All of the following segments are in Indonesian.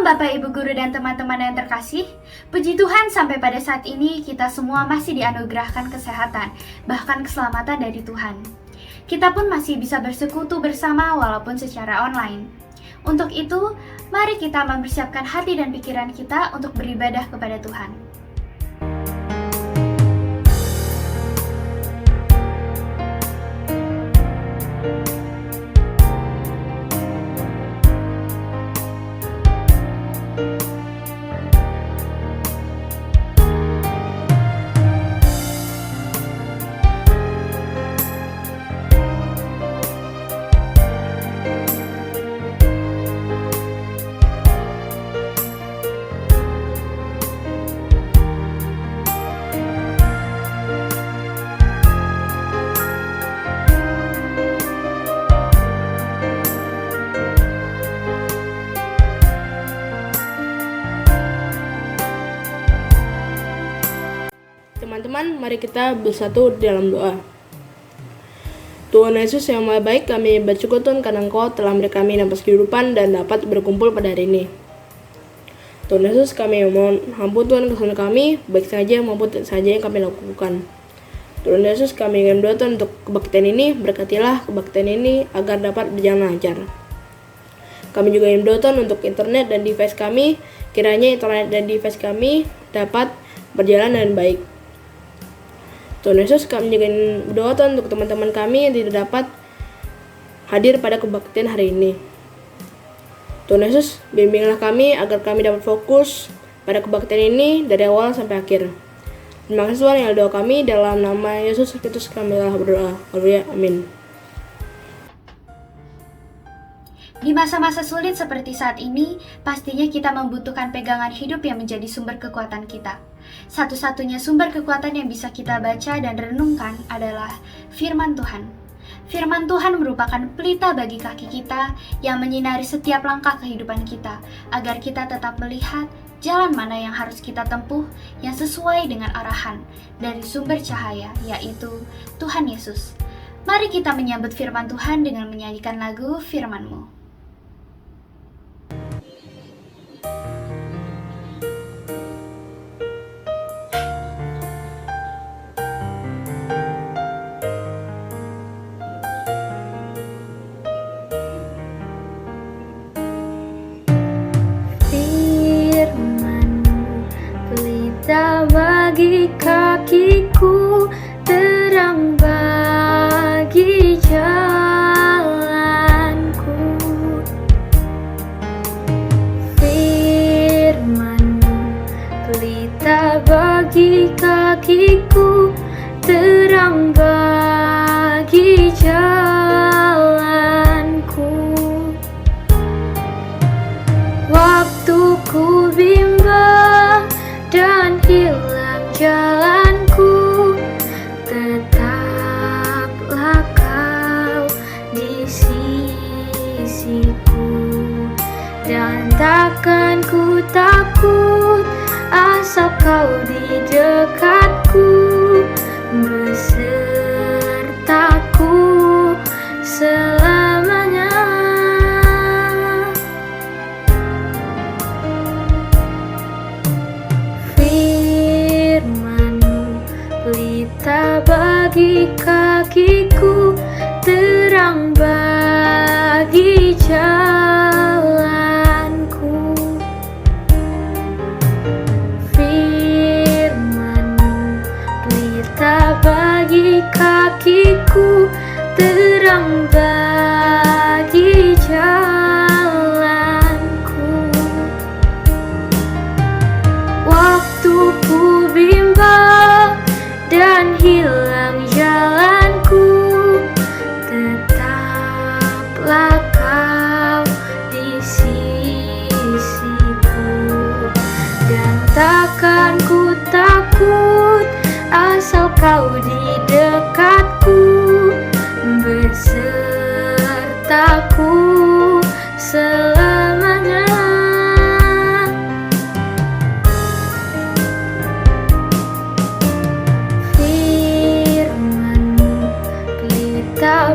Bapak, Ibu Guru, dan teman-teman yang terkasih. Puji Tuhan sampai pada saat ini kita semua masih dianugerahkan kesehatan, bahkan keselamatan dari Tuhan. Kita pun masih bisa bersekutu bersama walaupun secara online. Untuk itu, mari kita mempersiapkan hati dan pikiran kita untuk beribadah kepada Tuhan. Teman-teman, mari kita bersatu dalam doa. Tuhan Yesus yang Maha Baik, kami bersyukur Tuhan karena Engkau telah memberi kami nafas kehidupan dan dapat berkumpul pada hari ini. Tuhan Yesus, kami mohon ampun Tuhan kesalahan kami, baik saja maupun tidak saja yang kami lakukan. Tuhan Yesus, kami ingin berdoa Tuhan untuk kebaktian ini, berkatilah kebaktian ini agar dapat berjalan lancar. Kami juga ingin berdoa Tuhan untuk internet dan device kami, kiranya internet dan device kami dapat berjalan dengan baik. Tuhan Yesus, kami juga berdoa Tuhan untuk teman-teman kami yang tidak dapat hadir pada kebaktian hari ini. Tuhan Yesus, bimbinglah kami agar kami dapat fokus pada kebaktian ini dari awal sampai akhir. Terima kasih Tuhan yang doa kami, dalam nama Yesus Kristus kami telah berdoa. Haleluya, amin. Di masa-masa sulit seperti saat ini, pastinya kita membutuhkan pegangan hidup yang menjadi sumber kekuatan kita. Satu-satunya sumber kekuatan yang bisa kita baca dan renungkan adalah firman Tuhan. Firman Tuhan merupakan pelita bagi kaki kita yang menyinari setiap langkah kehidupan kita, agar kita tetap melihat jalan mana yang harus kita tempuh yang sesuai dengan arahan dari sumber cahaya, yaitu Tuhan Yesus. Mari kita menyambut firman Tuhan dengan menyanyikan lagu Firman-Mu. Bagi kakiku, terang bagi jalanku. Firman-Mu, pelita bagi kakiku, terang bagi jalanku. Waktu ku bimbang dan hilang jalanku, tetaplah Kau di sisiku, dan takkan ku takut asal Kau di dekatku, besertaku selamanya. Pelita bagi kakiku, terang bagi jalanku. Firman-Mu, pelita bagi kakiku, terang bagi jalanku. Waktu ku bimbang dan hilang jalanku, tetaplah Kau di sisiku, dan takkan ku takut asal Kau di dekatku, besertaku selamanya.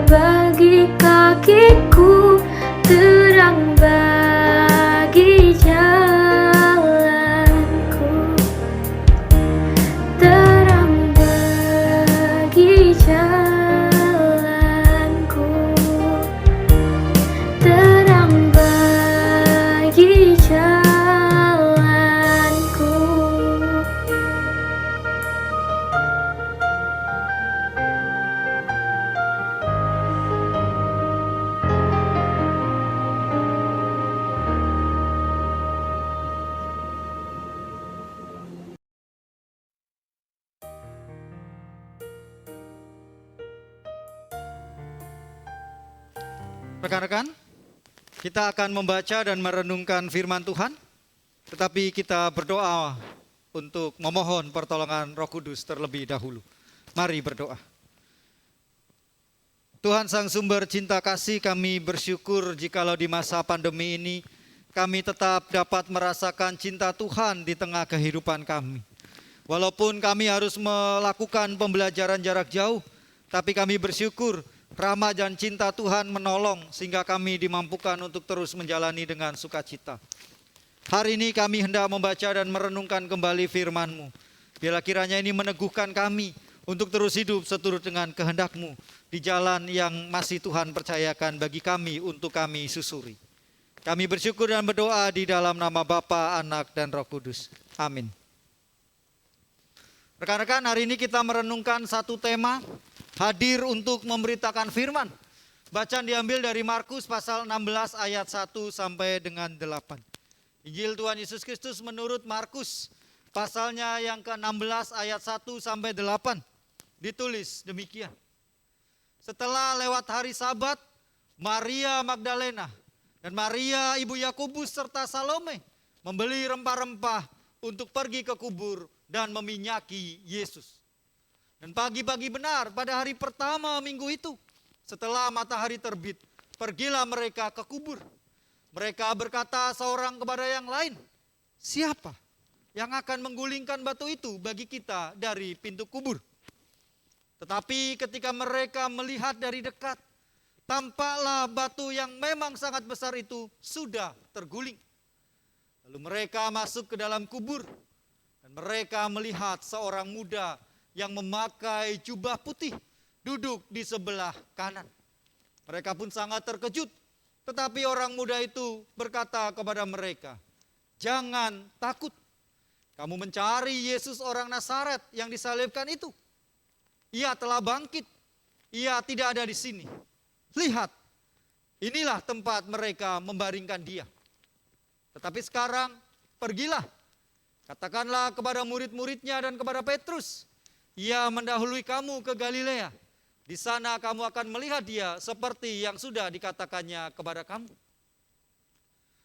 Bagi kakiku, terang bagi jalanku. Rekan-rekan, kita akan membaca dan merenungkan firman Tuhan, tetapi kita berdoa untuk memohon pertolongan Roh Kudus terlebih dahulu. Mari berdoa. Tuhan Sang Sumber Cinta Kasih, kami bersyukur jikalau di masa pandemi ini kami tetap dapat merasakan cinta Tuhan di tengah kehidupan kami. Walaupun kami harus melakukan pembelajaran jarak jauh, tapi kami bersyukur rahmat dan cinta Tuhan menolong sehingga kami dimampukan untuk terus menjalani dengan sukacita. Hari ini kami hendak membaca dan merenungkan kembali firman-Mu. Biarlah kiranya ini meneguhkan kami untuk terus hidup seturut dengan kehendak-Mu di jalan yang masih Tuhan percayakan bagi kami untuk kami susuri. Kami bersyukur dan berdoa di dalam nama Bapa, Anak, dan Roh Kudus. Amin. Rekan-rekan, hari ini kita merenungkan satu tema, hadir untuk memberitakan firman. Bacaan diambil dari Markus pasal 16 ayat 1 sampai dengan 8. Injil Tuhan Yesus Kristus menurut Markus pasalnya yang ke-16 ayat 1 sampai 8. Ditulis demikian. Setelah lewat hari Sabat, Maria Magdalena dan Maria ibu Yakobus serta Salome membeli rempah-rempah untuk pergi ke kubur dan meminyaki Yesus. Dan pagi-pagi benar pada hari pertama minggu itu, setelah matahari terbit, pergilah mereka ke kubur. Mereka berkata seorang kepada yang lain, siapa yang akan menggulingkan batu itu bagi kita dari pintu kubur? Tetapi ketika mereka melihat dari dekat, tampaklah batu yang memang sangat besar itu sudah terguling. Lalu mereka masuk ke dalam kubur, dan mereka melihat seorang muda yang memakai jubah putih duduk di sebelah kanan. Mereka pun sangat terkejut, tetapi orang muda itu berkata kepada mereka, jangan takut, kamu mencari Yesus orang Nazaret yang disalibkan itu. Ia telah bangkit, ia tidak ada di sini. Lihat, inilah tempat mereka membaringkan dia. Tetapi sekarang pergilah, katakanlah kepada murid-muridnya dan kepada Petrus, ia mendahului kamu ke Galilea. Di sana kamu akan melihat dia seperti yang sudah dikatakannya kepada kamu.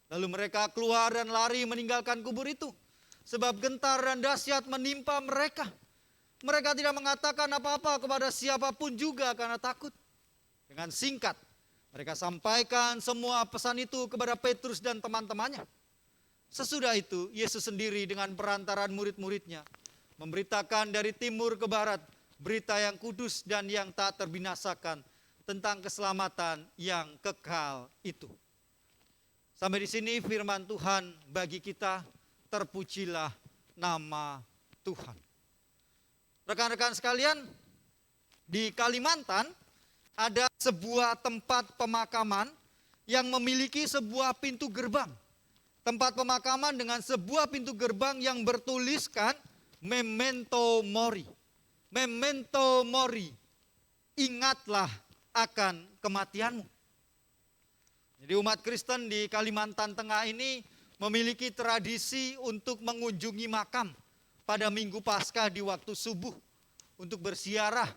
Lalu mereka keluar dan lari meninggalkan kubur itu, sebab gentar dan dahsyat menimpa mereka. Mereka tidak mengatakan apa-apa kepada siapapun juga karena takut. Dengan singkat, mereka sampaikan semua pesan itu kepada Petrus dan teman-temannya. Sesudah itu, Yesus sendiri dengan perantaran murid-muridnya memberitakan dari timur ke barat berita yang kudus dan yang tak terbinasakan tentang keselamatan yang kekal itu. Sampai di sini firman Tuhan bagi kita, terpujilah nama Tuhan. Rekan-rekan sekalian, di Kalimantan ada sebuah tempat pemakaman yang memiliki sebuah pintu gerbang. Tempat pemakaman dengan sebuah pintu gerbang yang bertuliskan Memento Mori. Memento Mori. Ingatlah akan kematianmu. Jadi umat Kristen di Kalimantan Tengah ini memiliki tradisi untuk mengunjungi makam pada Minggu Paskah di waktu subuh untuk berziarah.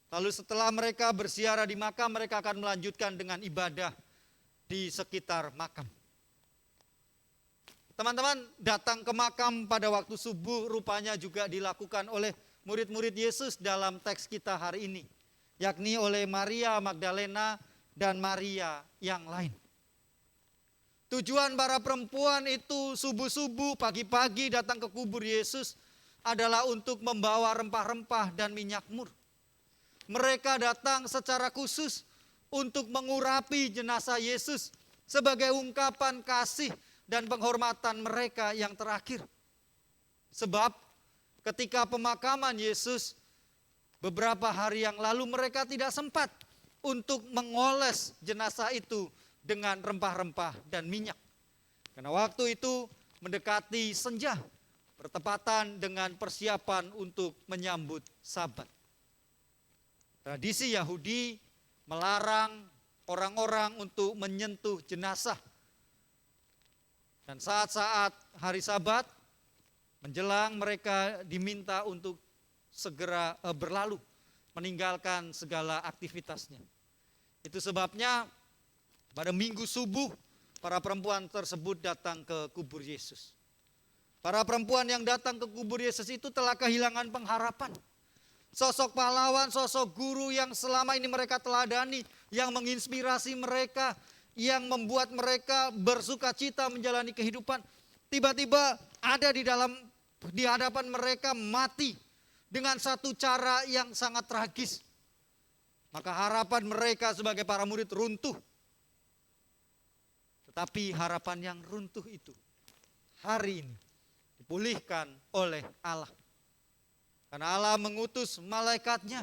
Lalu setelah mereka berziarah di makam, mereka akan melanjutkan dengan ibadah di sekitar makam. Teman-teman, datang ke makam pada waktu subuh rupanya juga dilakukan oleh murid-murid Yesus dalam teks kita hari ini, yakni oleh Maria Magdalena dan Maria yang lain. Tujuan para perempuan itu subuh-subuh, pagi-pagi datang ke kubur Yesus adalah untuk membawa rempah-rempah dan minyak mur. Mereka datang secara khusus untuk mengurapi jenazah Yesus sebagai ungkapan kasih dan penghormatan mereka yang terakhir. Sebab ketika pemakaman Yesus beberapa hari yang lalu mereka tidak sempat untuk mengoles jenazah itu dengan rempah-rempah dan minyak. Karena waktu itu mendekati senja, bertepatan dengan persiapan untuk menyambut Sabat. Tradisi Yahudi melarang orang-orang untuk menyentuh jenazah. Dan saat-saat hari Sabat menjelang mereka diminta untuk segera berlalu, meninggalkan segala aktivitasnya. Itu sebabnya Pada minggu subuh, para perempuan tersebut datang ke kubur Yesus. Para perempuan yang datang ke kubur Yesus itu telah kehilangan pengharapan. Sosok pahlawan, sosok guru yang selama ini mereka teladani, yang menginspirasi mereka, yang membuat mereka bersuka cita menjalani kehidupan. Tiba-tiba ada di hadapan mereka mati dengan satu cara yang sangat tragis. Maka harapan mereka sebagai para murid runtuh. Tetapi harapan yang runtuh itu hari ini dipulihkan oleh Allah. Karena Allah mengutus malaikatnya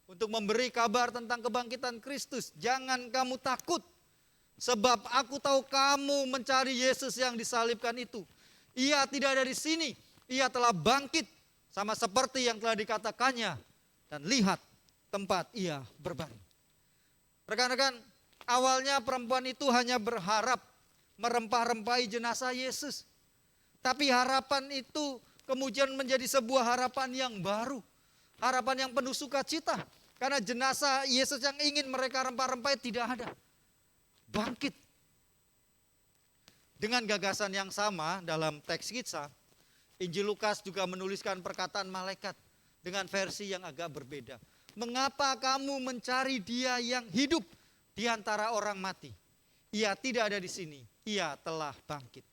untuk memberi kabar tentang kebangkitan Kristus. Jangan kamu takut, sebab aku tahu kamu mencari Yesus yang disalibkan itu. Ia tidak ada di sini, ia telah bangkit sama seperti yang telah dikatakannya. Dan lihat tempat ia berbaring. Rekan-rekan, awalnya perempuan itu hanya berharap merempah-rempahi jenazah Yesus. Tapi harapan itu kemudian menjadi sebuah harapan yang baru. Harapan yang penuh sukacita. Karena jenazah Yesus yang ingin mereka rempah-rempahi tidak ada. Bangkit. Dengan gagasan yang sama dalam teks kita, Injil Lukas juga menuliskan perkataan malaikat dengan versi yang agak berbeda. Mengapa kamu mencari dia yang hidup di antara orang mati? Ia tidak ada di sini, ia telah bangkit.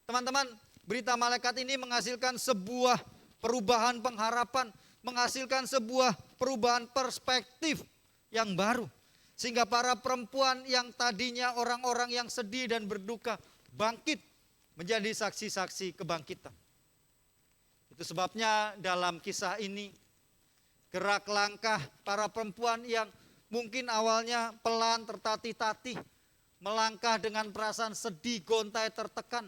Teman-teman, berita malaikat ini menghasilkan sebuah perubahan pengharapan, menghasilkan sebuah perubahan perspektif yang baru. Sehingga para perempuan yang tadinya orang-orang yang sedih dan berduka bangkit menjadi saksi-saksi kebangkitan. Itu sebabnya dalam kisah ini gerak langkah para perempuan yang mungkin awalnya pelan tertatih-tatih, melangkah dengan perasaan sedih, gontai, tertekan,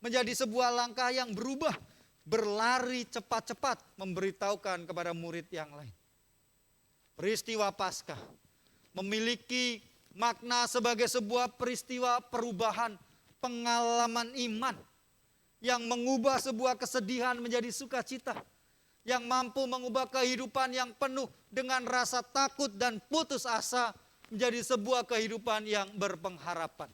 menjadi sebuah langkah yang berubah, berlari cepat-cepat memberitahukan kepada murid yang lain. Peristiwa Paskah memiliki makna sebagai sebuah peristiwa perubahan pengalaman iman yang mengubah sebuah kesedihan menjadi sukacita, yang mampu mengubah kehidupan yang penuh dengan rasa takut dan putus asa menjadi sebuah kehidupan yang berpengharapan.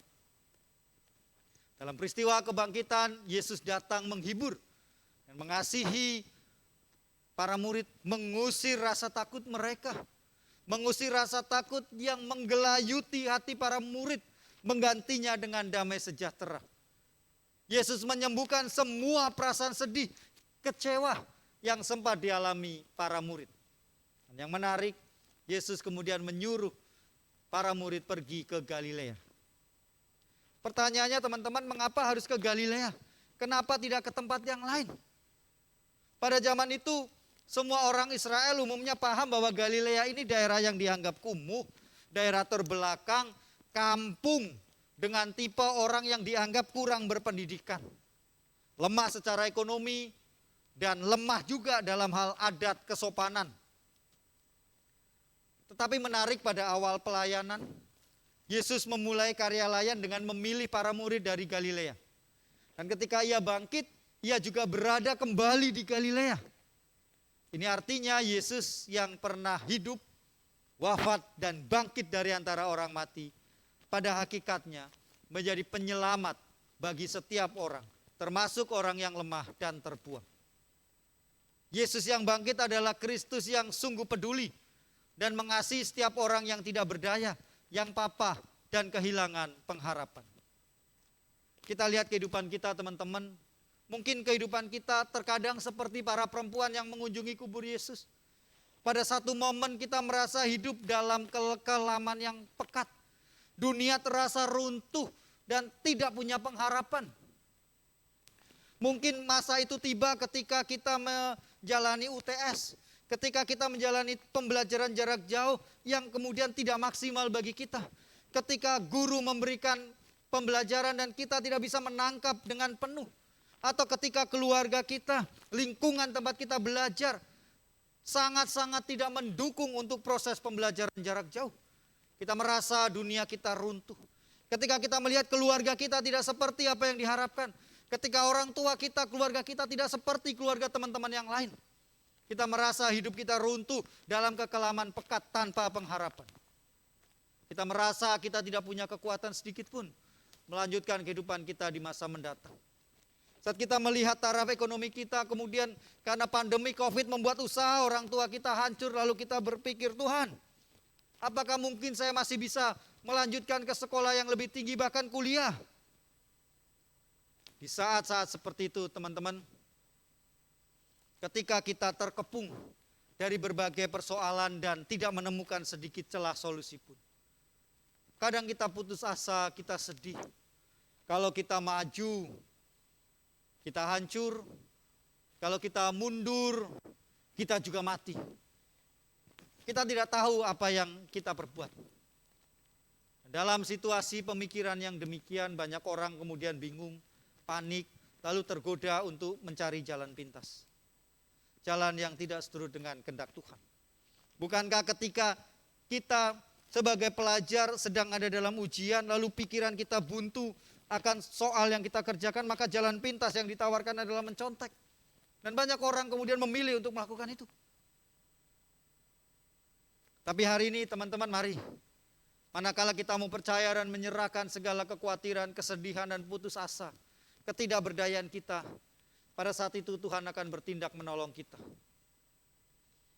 Dalam peristiwa kebangkitan, Yesus datang menghibur dan mengasihi para murid, mengusir rasa takut mereka. Mengusir rasa takut yang menggelayuti hati para murid, menggantinya dengan damai sejahtera. Yesus menyembuhkan semua perasaan sedih, kecewa yang sempat dialami para murid. Dan yang menarik, Yesus kemudian menyuruh para murid pergi ke Galilea. Pertanyaannya teman-teman, mengapa harus ke Galilea? Kenapa tidak ke tempat yang lain? Pada zaman itu, semua orang Israel umumnya paham bahwa Galilea ini daerah yang dianggap kumuh, daerah terbelakang, kampung dengan tipe orang yang dianggap kurang berpendidikan. Lemah secara ekonomi dan lemah juga dalam hal adat kesopanan. Tetapi menarik pada awal pelayanan, Yesus memulai karya layan dengan memilih para murid dari Galilea. Dan ketika ia bangkit, ia juga berada kembali di Galilea. Ini artinya Yesus yang pernah hidup, wafat dan bangkit dari antara orang mati, pada hakikatnya menjadi penyelamat bagi setiap orang, termasuk orang yang lemah dan terbuang. Yesus yang bangkit adalah Kristus yang sungguh peduli dan mengasihi setiap orang yang tidak berdaya, yang papa dan kehilangan pengharapan. Kita lihat kehidupan kita teman-teman. Mungkin kehidupan kita terkadang seperti para perempuan yang mengunjungi kubur Yesus. Pada satu momen kita merasa hidup dalam kekelaman yang pekat. Dunia terasa runtuh dan tidak punya pengharapan. Mungkin masa itu tiba ketika kita menjalani UTS. Ketika kita menjalani pembelajaran jarak jauh yang kemudian tidak maksimal bagi kita. Ketika guru memberikan pembelajaran dan kita tidak bisa menangkap dengan penuh. Atau ketika keluarga kita, lingkungan tempat kita belajar sangat-sangat tidak mendukung untuk proses pembelajaran jarak jauh. Kita merasa dunia kita runtuh. Ketika kita melihat keluarga kita tidak seperti apa yang diharapkan. Ketika orang tua kita, keluarga kita tidak seperti keluarga teman-teman yang lain. Kita merasa hidup kita runtuh dalam kekelaman pekat tanpa pengharapan. Kita merasa kita tidak punya kekuatan sedikit pun melanjutkan kehidupan kita di masa mendatang. Saat kita melihat taraf ekonomi kita, kemudian karena pandemi COVID membuat usaha orang tua kita hancur, lalu kita berpikir, Tuhan, apakah mungkin saya masih bisa melanjutkan ke sekolah yang lebih tinggi, bahkan kuliah? Di saat-saat seperti itu, teman-teman, ketika kita terkepung dari berbagai persoalan dan tidak menemukan sedikit celah solusi pun, kadang kita putus asa, kita sedih. Kalau kita maju, kita hancur. Kalau kita mundur, kita juga mati. Kita tidak tahu apa yang kita perbuat. Dalam situasi pemikiran yang demikian, banyak orang kemudian bingung, panik, lalu tergoda untuk mencari jalan pintas. Jalan yang tidak seturut dengan kehendak Tuhan. Bukankah ketika kita sebagai pelajar sedang ada dalam ujian, lalu pikiran kita buntu akan soal yang kita kerjakan, maka jalan pintas yang ditawarkan adalah mencontek. Dan banyak orang kemudian memilih untuk melakukan itu. Tapi hari ini teman-teman, mari, manakala kita mau percaya dan menyerahkan segala kekhawatiran, kesedihan dan putus asa, ketidakberdayaan kita, pada saat itu Tuhan akan bertindak menolong kita.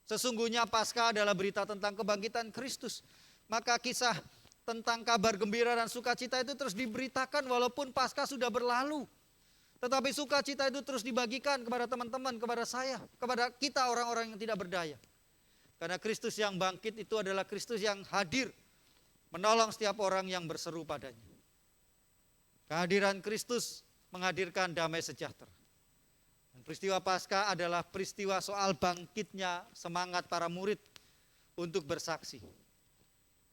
Sesungguhnya Paskah adalah berita tentang kebangkitan Kristus. Maka kisah tentang kabar gembira dan sukacita itu terus diberitakan walaupun Paskah sudah berlalu. Tetapi sukacita itu terus dibagikan kepada teman-teman, kepada saya, kepada kita orang-orang yang tidak berdaya. Karena Kristus yang bangkit itu adalah Kristus yang hadir menolong setiap orang yang berseru padanya. Kehadiran Kristus menghadirkan damai sejahtera. Dan peristiwa Paskah adalah peristiwa soal bangkitnya semangat para murid untuk bersaksi.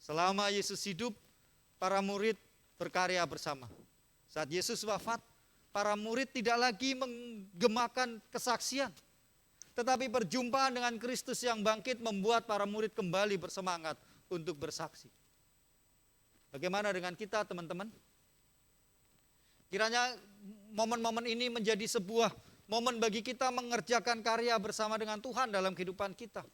Selama Yesus hidup, para murid berkarya bersama. Saat Yesus wafat, para murid tidak lagi menggemakan kesaksian. Tetapi perjumpaan dengan Kristus yang bangkit membuat para murid kembali bersemangat untuk bersaksi. Bagaimana dengan kita, teman-teman? Kiranya momen-momen ini menjadi sebuah momen bagi kita mengerjakan karya bersama dengan Tuhan dalam kehidupan kita.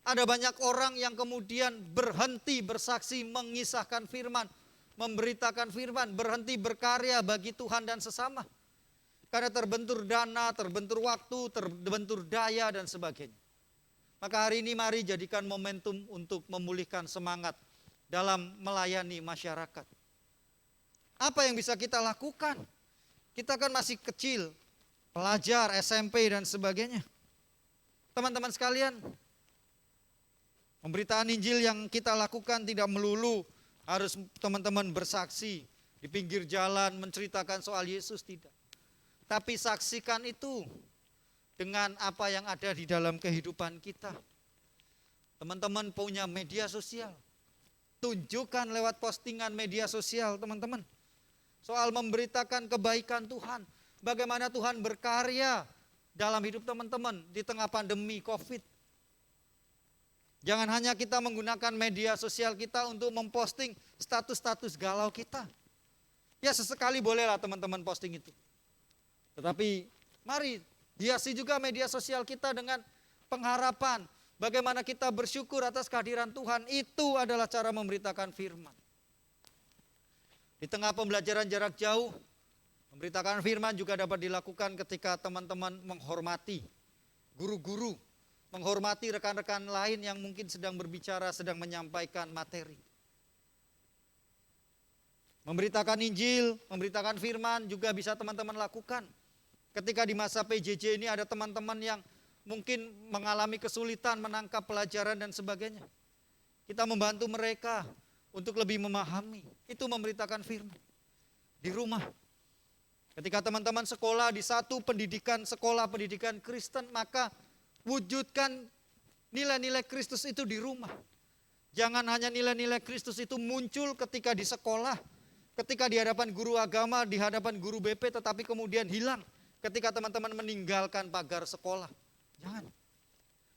Ada banyak orang yang kemudian berhenti bersaksi, mengisahkan firman, memberitakan firman, berhenti berkarya bagi Tuhan dan sesama. Karena terbentur dana, terbentur waktu, terbentur daya dan sebagainya. Maka hari ini mari jadikan momentum untuk memulihkan semangat dalam melayani masyarakat. Apa yang bisa kita lakukan? Kita kan masih kecil, pelajar, SMP dan sebagainya. Teman-teman sekalian, pemberitaan Injil yang kita lakukan tidak melulu harus teman-teman bersaksi di pinggir jalan menceritakan soal Yesus, tidak. Tapi saksikan itu dengan apa yang ada di dalam kehidupan kita. Teman-teman punya media sosial, tunjukkan lewat postingan media sosial teman-teman. Soal memberitakan kebaikan Tuhan, bagaimana Tuhan berkarya dalam hidup teman-teman di tengah pandemi COVID. Jangan hanya kita menggunakan media sosial kita untuk memposting status-status galau kita. Ya sesekali bolehlah teman-teman posting itu. Tetapi mari hiasi juga media sosial kita dengan pengharapan. Bagaimana kita bersyukur atas kehadiran Tuhan. Itu adalah cara memberitakan firman. Di tengah pembelajaran jarak jauh, memberitakan firman juga dapat dilakukan ketika teman-teman menghormati guru-guru, menghormati rekan-rekan lain yang mungkin sedang berbicara, sedang menyampaikan materi. Memberitakan Injil, memberitakan firman juga bisa teman-teman lakukan. Ketika di masa PJJ ini ada teman-teman yang mungkin mengalami kesulitan menangkap pelajaran dan sebagainya. Kita membantu mereka untuk lebih memahami. Itu memberitakan firman. Di rumah. Ketika teman-teman sekolah di satu pendidikan, sekolah pendidikan Kristen, maka wujudkan nilai-nilai Kristus itu di rumah. Jangan hanya nilai-nilai Kristus itu muncul ketika di sekolah, ketika di hadapan guru agama, di hadapan guru BP, tetapi kemudian hilang ketika teman-teman meninggalkan pagar sekolah. Jangan.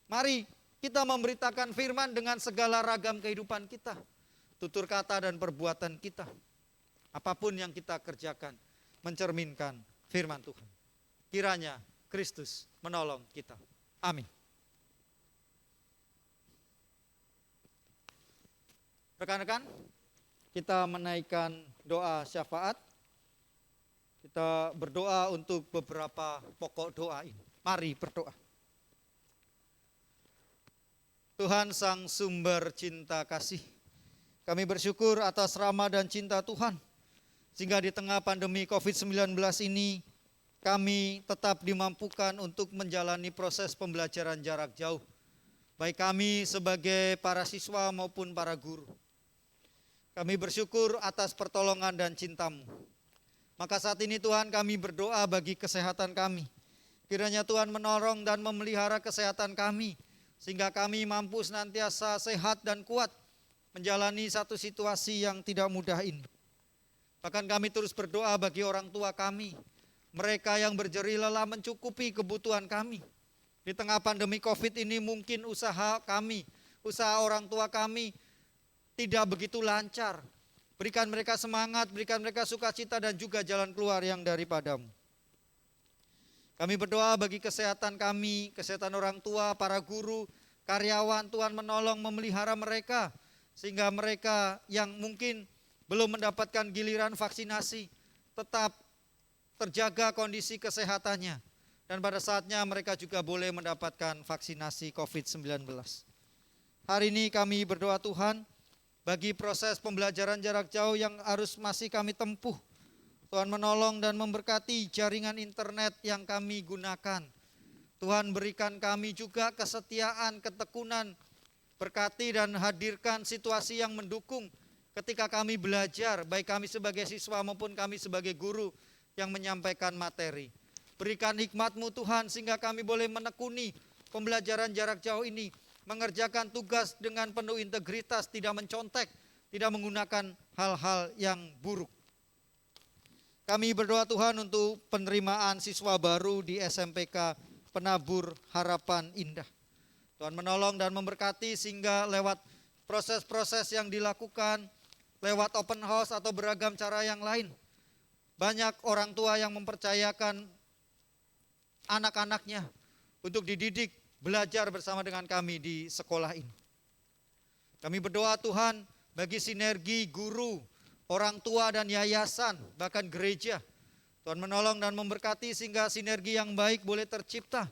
Mari kita memberitakan firman dengan segala ragam kehidupan kita. Tutur kata dan perbuatan kita. Apapun yang kita kerjakan, mencerminkan firman Tuhan. Kiranya Kristus menolong kita. Amin. Rekan-rekan, kita menaikkan doa syafaat. Kita berdoa untuk beberapa pokok doa ini. Mari berdoa. Tuhan Sang Sumber Cinta Kasih, kami bersyukur atas rahmat dan cinta Tuhan, sehingga di tengah pandemi COVID-19 ini, kami tetap dimampukan untuk menjalani proses pembelajaran jarak jauh, baik kami sebagai para siswa maupun para guru. Kami bersyukur atas pertolongan dan cinta-Mu. Maka saat ini Tuhan, kami berdoa bagi kesehatan kami. Kiranya Tuhan menolong dan memelihara kesehatan kami, sehingga kami mampu senantiasa sehat dan kuat menjalani satu situasi yang tidak mudah ini. Bahkan kami terus berdoa bagi orang tua kami, mereka yang berjerih lelah mencukupi kebutuhan kami. Di tengah pandemi COVID ini mungkin usaha kami, usaha orang tua kami tidak begitu lancar. Berikan mereka semangat, berikan mereka sukacita dan juga jalan keluar yang daripada-Mu. Kami berdoa bagi kesehatan kami, kesehatan orang tua, para guru, karyawan. Tuhan menolong memelihara mereka, sehingga mereka yang mungkin belum mendapatkan giliran vaksinasi tetap terjaga kondisi kesehatannya. Dan pada saatnya mereka juga boleh mendapatkan vaksinasi COVID-19. Hari ini kami berdoa Tuhan, bagi proses pembelajaran jarak jauh yang harus masih kami tempuh. Tuhan menolong dan memberkati jaringan internet yang kami gunakan. Tuhan berikan kami juga kesetiaan, ketekunan, berkati dan hadirkan situasi yang mendukung ketika kami belajar, baik kami sebagai siswa maupun kami sebagai guru yang menyampaikan materi. Berikan hikmat-Mu Tuhan sehingga kami boleh menekuni pembelajaran jarak jauh ini, mengerjakan tugas dengan penuh integritas, tidak mencontek, tidak menggunakan hal-hal yang buruk. Kami berdoa Tuhan untuk penerimaan siswa baru di SMPK Penabur Harapan Indah. Tuhan menolong dan memberkati sehingga lewat proses-proses yang dilakukan, lewat open house atau beragam cara yang lain, banyak orang tua yang mempercayakan anak-anaknya untuk dididik, belajar bersama dengan kami di sekolah ini. Kami berdoa Tuhan bagi sinergi guru, orang tua dan yayasan, bahkan gereja. Tuhan menolong dan memberkati sehingga sinergi yang baik boleh tercipta,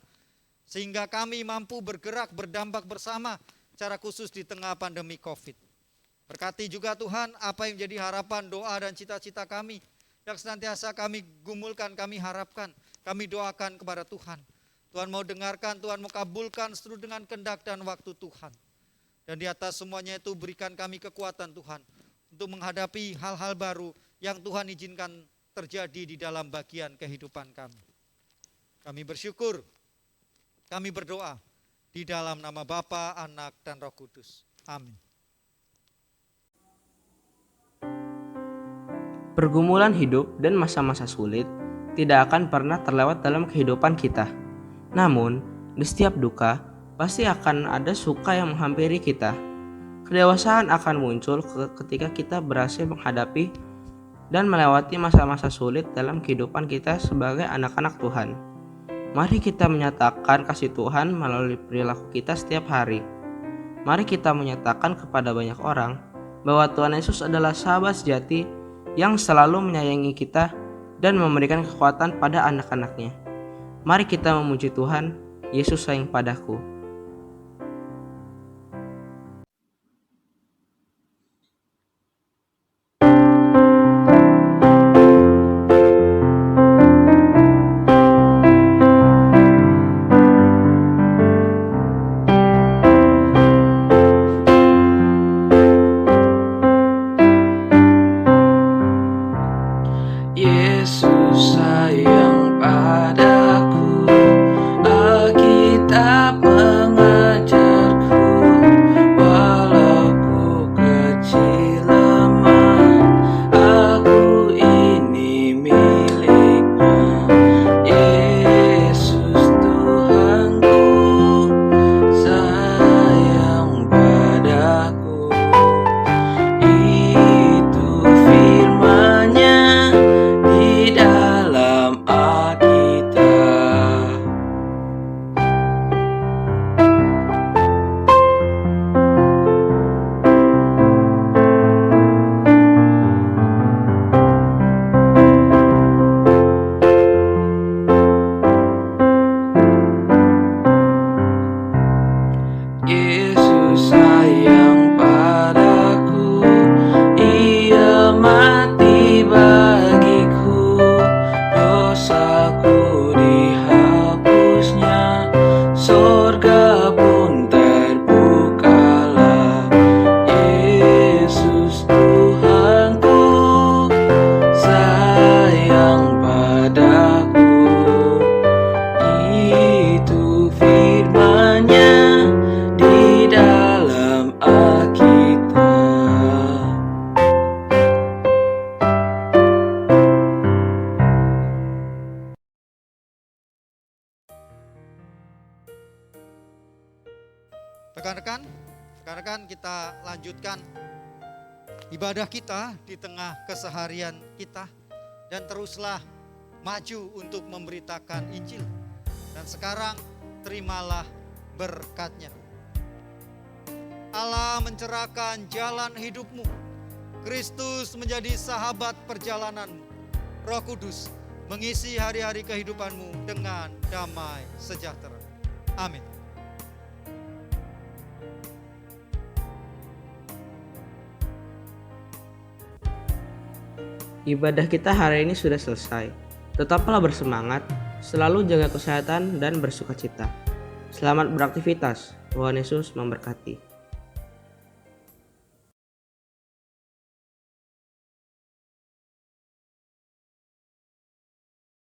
sehingga kami mampu bergerak, berdampak bersama, secara khusus di tengah pandemi COVID. Berkati juga Tuhan apa yang menjadi harapan, doa dan cita-cita kami, yang senantiasa kami gumulkan, kami harapkan, kami doakan kepada Tuhan. Tuhan mau dengarkan, Tuhan mau kabulkan seluruh dengan kehendak dan waktu Tuhan. Dan di atas semuanya itu berikan kami kekuatan Tuhan untuk menghadapi hal-hal baru yang Tuhan izinkan terjadi di dalam bagian kehidupan kami. Kami bersyukur, kami berdoa di dalam nama Bapa, Anak, dan Roh Kudus. Amin. Pergumulan hidup dan masa-masa sulit tidak akan pernah terlewat dalam kehidupan kita. Namun, di setiap duka, pasti akan ada suka yang menghampiri kita. Kedewasaan akan muncul ketika kita berhasil menghadapi dan melewati masa-masa sulit dalam kehidupan kita sebagai anak-anak Tuhan. Mari kita menyatakan kasih Tuhan melalui perilaku kita setiap hari. Mari kita menyatakan kepada banyak orang bahwa Tuhan Yesus adalah sahabat sejati yang selalu menyayangi kita dan memberikan kekuatan pada anak-anaknya. Mari kita memuji Tuhan, Yesus sayang padaku. Yesus sayang padaku, Alkitab Rekan-rekan kita lanjutkan ibadah kita di tengah keseharian kita dan teruslah maju untuk memberitakan Injil. Dan sekarang terimalah berkat-Nya. Allah mencerahkan jalan hidupmu. Kristus menjadi sahabat perjalananmu. Roh Kudus mengisi hari-hari kehidupanmu dengan damai sejahtera. Amin. Ibadah kita hari ini sudah selesai. Tetaplah bersemangat, selalu jaga kesehatan dan bersukacita. Selamat beraktivitas. Tuhan Yesus memberkati.